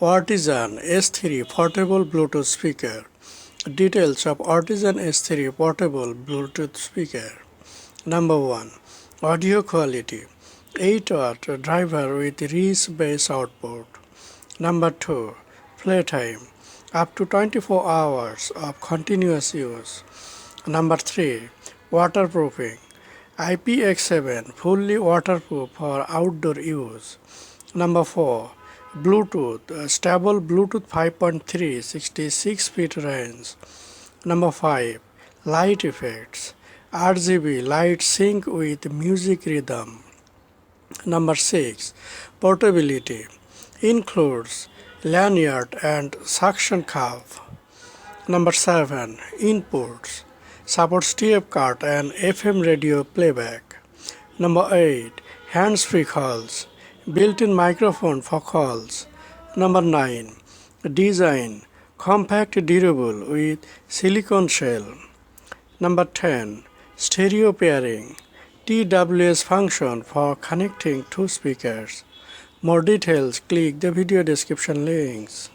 Ortizan S3 portable Bluetooth speaker. Details of Ortizan S3 portable Bluetooth speaker. Number 1. Audio quality. 8-watt driver with rich bass output. Number 2. Playtime. Up to 24 hours of continuous use. Number 3. Waterproofing. IPX7 fully waterproof for outdoor use. Number 4. Bluetooth stable Bluetooth 5.3 66 feet range. Number 5. Light effects. RGB light sync with music rhythm. Number 6. Portability. Includes lanyard and suction cup. Number 7. Inputs. Supports TF card and FM radio playback. Number 8. Hands-free calls. Built-in microphone for calls. Number 9. Design. Compact durable with silicone shell. Number 10. Stereo pairing. TWS function for connecting two speakers. More details, click the video description links.